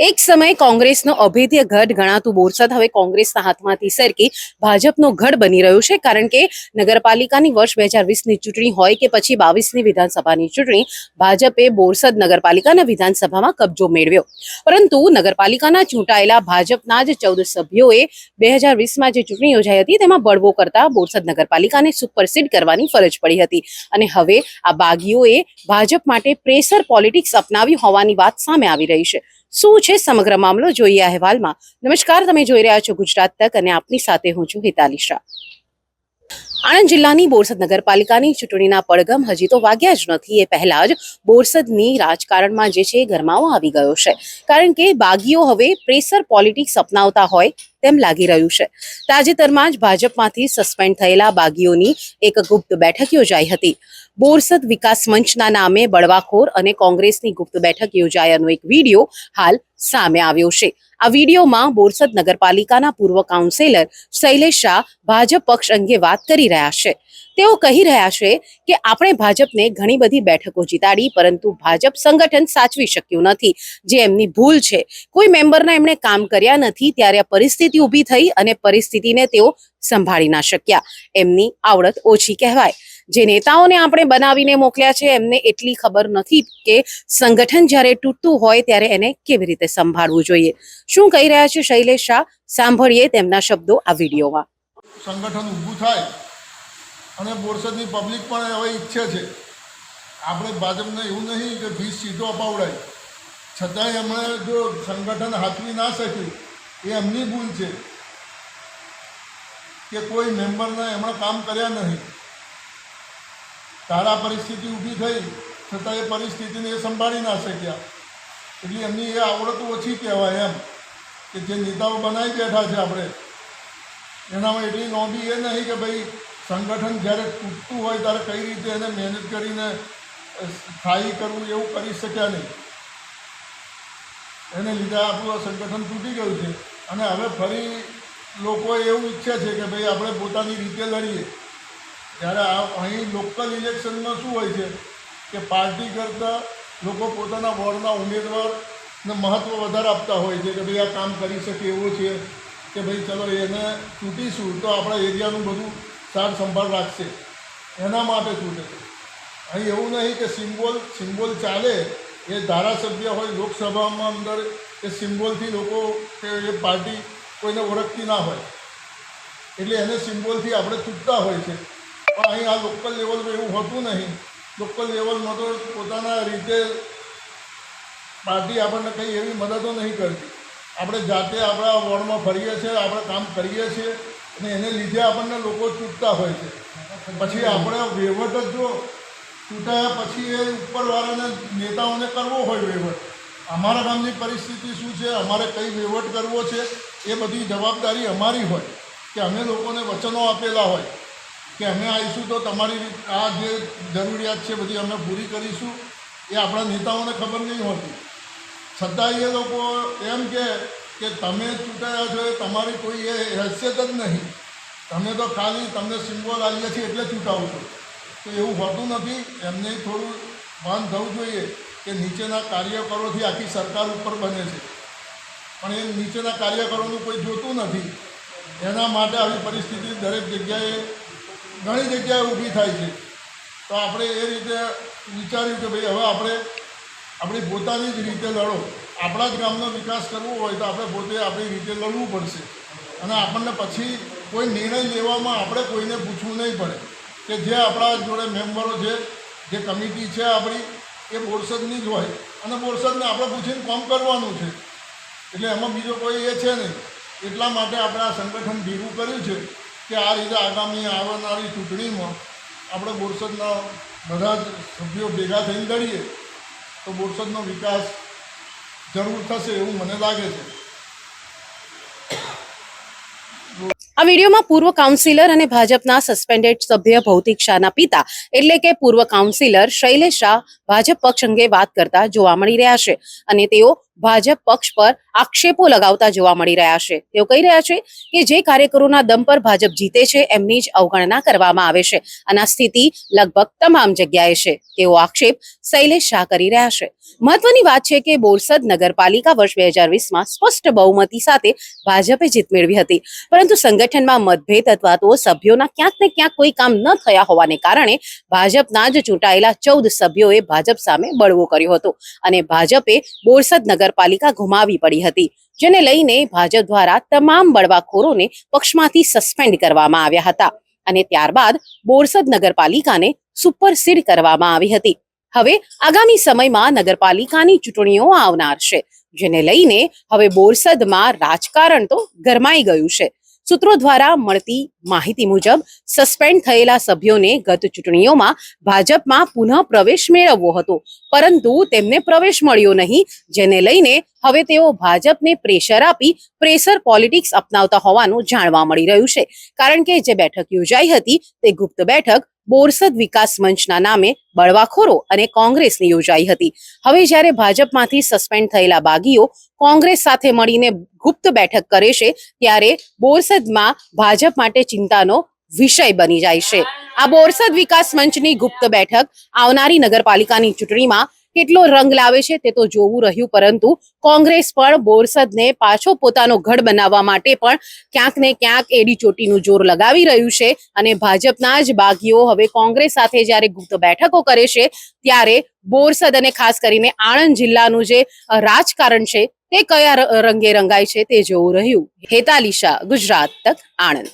એક સમયે કોંગ્રેસનો અભેદ્ય ગઢ ગણાતું બોરસદ હવે કોંગ્રેસના હાથમાંથી સરકી ભાજપનો ગઢ બની રહ્યું છે, કારણ કે નગરપાલિકાની વર્ષ 2020ની ચૂંટણી હોય કે પછી 22ની વિધાનસભાની ચૂંટણી, ભાજપે બોરસદ નગરપાલિકાના વિધાનસભામાં કબજો મેળવ્યો. પરંતુ નગરપાલિકાના ચૂંટાયેલા ભાજપના જ 14 સભ્યોએ 2020માં જે ચૂંટણી યોજાઈ હતી તેમાં બળવો કરતા બોરસદ નગરપાલિકાને સુપરસીડ કરવાની ફરજ પડી હતી. અને હવે આ બાગીઓએ ભાજપ માટે પ્રેશર પોલિટિક્સ અપનાવી હોવાની વાત સામે આવી રહી છે. શું છે સમગ્ર મામલો, જોઈએ આ અહેવાલમાં. નમસ્કાર, તમે જોઈ રહ્યા છો ગુજરાત તક અને આપની સાથે હું છું હિતાલી શાહ. આણંદ જિલ્લાની બોરસદ નગરપાલિકાની ચૂંટણીના પડઘમ હજી તો વાગ્યા જ નથી. એ પહેલા જ બોરસદની રાજકારણમાં જે છે ગરમાવો આવી ગયો છે, કારણ કે બાગીઓ હવે પ્રેશર પોલિટિક્સ અપનાવતા હોય તેમ લાગી રહ્યું છે. તાજેતરમાં જ ભાજપમાંથી સસ્પેન્ડ થયેલા બાગીઓની એક ગુપ્ત બેઠક યોજાઈ હતી. બોરસદ વિકાસ મંચના નામે બળવાખોર અને કોંગ્રેસની ગુપ્ત બેઠક યોજાયાનો એક વિડીયો હાલ સામે આવ્યો છે. આ વિડીયોમાં બોરસદ નગરપાલિકાના પૂર્વ કાઉન્સિલર શૈલેષ શાહ ભાજપ પક્ષ અંગે વાત કરી રહ્યા છે. તેઓ કહી રહ્યા છે કે આપણે ભાજપને ઘણી બધી બેઠકો જીતાડી, પરંતુ ભાજપ સંગઠન સાચવી શક્યું નથી, જે એમની ભૂલ છે. કોઈ મેમ્બરના એમણે કામ કર્યા નથી, ત્યારે આ પરિસ્થિતિ ઊભી થઈ અને પરિસ્થિતિને તેઓ સંભાળી ના શક્યા. એમની આવડત ઓછી કહેવાય. જે નેતાઓને આપણે બનાવીને મોકલ્યા છે એમને એટલી ખબર નથી કે સંગઠન જ્યારે તૂટતું હોય ત્યારે એને કેવી રીતે સંભાળવું જોઈએ. શું કહી રહ્યા છે શૈલેષ શાહ, સાંભળીએ તેમના શબ્દો આ વિડીયોમાં. સંગઠન ઊભું થાય અને બોરસદની પબ્લિક પણ હવે ઈચ્છે છે. આપણે ભાજપને એવું નહીં કે 20 સીટો અપાવડાય, છતાંય એમણે જો સંગઠન હાથવી ના શક્યું એ એમની ભૂલ છે કે કોઈ મેમ્બરના એમણે કામ કર્યા નહીં. તારા પરિસ્થિતિ ઊભી થઈ છતાં એ પરિસ્થિતિને એ સંભાળી ના શક્યા, એટલે એમની એ આવડત ઓછી કહેવાય એમ. કે જે નેતાઓ બનાવી બેઠા છે આપણે, એનામાં એટલી નોંધી એ નહીં કે ભાઈ સંગઠન જ્યારે તૂટતું હોય ત્યારે કઈ રીતે એને મહેનત કરીને સ્થાયી કરવું, એવું કરી શક્યા નહીં. એને લીધે આપણું સંગઠન તૂટી ગયું છે. અને હવે ફરી લોકો એવું ઈચ્છે છે કે ભાઈ આપણે પોતાની રીતે લડીએ. ત્યારે અહીં લોકલ ઇલેક્શનમાં શું હોય છે કે પાર્ટી કરતાં લોકો પોતાના વોર્ડના ઉમેદવારને મહત્ત્વ વધારે આપતા હોય છે કે ભાઈ આ કામ કરી શકે એવો છે, કે ભાઈ ચલો એને ચૂંટીશું તો આપણા એરિયાનું બધું સાર સંભાળ રાખશે, એના માટે ચૂંટે છે. અહીં એવું નહીં કે સિમ્બોલ ચાલે. એ ધારાસભ્ય હોય લોકસભામાં અંદર એ સિમ્બોલથી લોકો કે એ પાર્ટી કોઈને ઓળખતી ના હોય, એટલે એને સિમ્બોલથી આપણે ચૂંટતા હોય છે. પણ અહીં આ લોકલ લેવલમાં એવું હોતું નહીં. લોકલ લેવલમાં તો પોતાના રીતે પાર્ટી આપણને કંઈ એવી મદદો નહીં કરતી. આપણે જાતે આપણા વોર્ડમાં ફરીએ છીએ, આપણે કામ કરીએ છીએ અને એને લીધે આપણને લોકો ચૂંટતા હોય છે. પછી આપણે વહીવટ જ જો ચૂંટાયા પછી એ ઉપરવાળાને નેતાઓને કરવો હોય વહીવટ. અમારા ગામની પરિસ્થિતિ શું છે, અમારે કઈ વહીવટ કરવો છે, એ બધી જવાબદારી અમારી હોય. કે અમે લોકોને વચનો આપેલા હોય કે અમે આવીશું તો તમારી આ જે જરૂરિયાત છે બધી અમે પૂરી કરીશું, એ આપણા નેતાઓને ખબર નહીં હોતી. છતાં એ લોકો એમ કે તમે ચૂંટાયા છો એ તમારી કોઈ એ હેસિયત જ નહીં, તમે તો ખાલી તમને સિમ્બોલ આવીએ છીએ એટલે ચૂંટાવો છો. તો એવું હોતું નથી. એમને થોડું ભાન થવું જોઈએ કે નીચેના કાર્યકરોથી આખી સરકાર ઉપર બને છે, પણ એ નીચેના કાર્યકરોનું કોઈ જોતું નથી. એના માટે આવી પરિસ્થિતિ દરેક જગ્યાએ ઘણી જગ્યાએ ઊભી થાય છે. તો આપણે એ રીતે વિચાર્યું કે ભાઈ હવે આપણે આપણી પોતાની જ રીતે લડો. આપણા જ ગામનો વિકાસ કરવો હોય તો આપણે પોતે આપણી રીતે લડવું પડશે. અને આપણને પછી કોઈ નિર્ણય લેવામાં આપણે કોઈને પૂછવું નહીં પડે. કે જે આપણા જોડે મેમ્બરો છે, જે કમિટી છે આપણી, એ બોરસદની જ હોય અને બોરસદને આપણે પૂછીને કામ કરવાનું છે. એટલે એમાં બીજો કોઈ એ છે નહીં. એટલા માટે આપણે આ સંગઠન ભેગું કર્યું છે કે આ રીતે આગામી આવનારી ચૂંટણીમાં આપણે બોરસદના બધા જ સભ્યો ભેગા થઈને લડીએ તો બોરસદનો વિકાસ જરૂર થશે એવું મને લાગે છે. આ વિડીયોમાં પૂર્વ કાઉન્સિલર અને ભાજપના સસ્પેન્ડેડ સભ્ય ભૌતિક શાહના પિતા એટલે કે પૂર્વ કાઉન્સિલર શૈલેષ શાહ ભાજપ પક્ષ અંગે વાત કરતા જોવા મળી રહ્યા છે. અને તેઓ ભાજપ પક્ષ પર આક્ષેપો લગાવતા જોવા મળી રહ્યા છે. તેઓ કહી રહ્યા છે કે જે કાર્યકરોના દમ પર ભાજપ જીતે છે એમની જ અવગણના કરવામાં આવે છે અને આ સ્થિતિ લગભગ તમામ જગ્યાએ છે. તેવો આક્ષેપ શૈલેષ શાહ કરી રહ્યા છે. મહત્વની વાત છે કે બોરસદ નગરપાલિકા વર્ષ 2020માં સ્પષ્ટ બહુમતી સાથે ભાજપે જીત મેળવી હતી, પરંતુ સંગઠનમાં મતભેદ અથવા તો સભ્યોના ક્યાંક ને ક્યાંક કોઈ કામ ન થયા હોવાને કારણે ભાજપના જ ચૂંટાયેલા 14 સભ્યોએ ભાજપ સામે બળવો કર્યો હતો અને ભાજપે બોરસદ નગરપાલિકા ગુમાવી પડી હતી, જેને લઈને ભાજપ દ્વારા તમામ બળવાખોરોને પક્ષમાંથી સસ્પેન્ડ કરવામાં આવ્યા હતા અને ત્યારબાદ બોરસદ નગરપાલિકાને સુપરસીડ કરવામાં આવી હતી. હવે આગામી સમયમાં નગરપાલિકાની ચૂંટણીઓ આવનાર છે, જેને લઈને હવે બોરસદમાં રાજકારણ તો ગરમાઈ ગયું છે. સૂત્રો દ્વારા મળતી માહિતી મુજબ સસ્પેન્ડ થયેલા સભ્યોને ગત ચૂંટણીઓમાં ભાજપમાં પુનઃ પ્રવેશ મેળવવો હતો, પરંતુ તેમને પ્રવેશ મળ્યો નહીં, જેને લઈને હવે તેઓ ભાજપને પ્રેશર આપી પ્રેશર પોલિટિક્સ અપનાવતા હોવાનું જાણવા મળી રહ્યું છે. કારણ કે જે બેઠક યોજાઈ હતી તે ગુપ્ત બેઠક બોરસદ વિકાસ મંચના નામે બળવાખોરો અને કોંગ્રેસની યોજાઈ હતી. હવે જ્યારે ભાજપમાંથી સસ્પેન્ડ થયેલા બાગીઓ કોંગ્રેસ સાથે મળીને ગુપ્ત બેઠક કરે છે, ત્યારે બોરસદમાં ભાજપ માટે ચિંતાનો વિષય બની જાય છે. આ બોરસદ વિકાસ મંચની ગુપ્ત બેઠક આવનારી નગરપાલિકાની ચૂંટણીમાં કેટલો રંગ લાવે છે તે તો જોવું રહ્યું, પરંતુ કોંગ્રેસ પણ બોરસદને પાછો પોતાનો ગઢ બનાવવા માટે પણ ક્યાંક ને ક્યાંક એડી ચોટીનું જોર લગાવી રહ્યું છે અને ભાજપના જ બાગીઓ હવે કોંગ્રેસ સાથે જ્યારે ગુપ્ત બેઠકો કરે છે, ત્યારે બોરસદ અને ખાસ કરીને આણંદ જિલ્લાનું જે રાજકારણ છે તે કયા રંગે રંગાય છે તે જોવું રહ્યું. હેતાલી શાહ, ગુજરાત તક, આણંદ.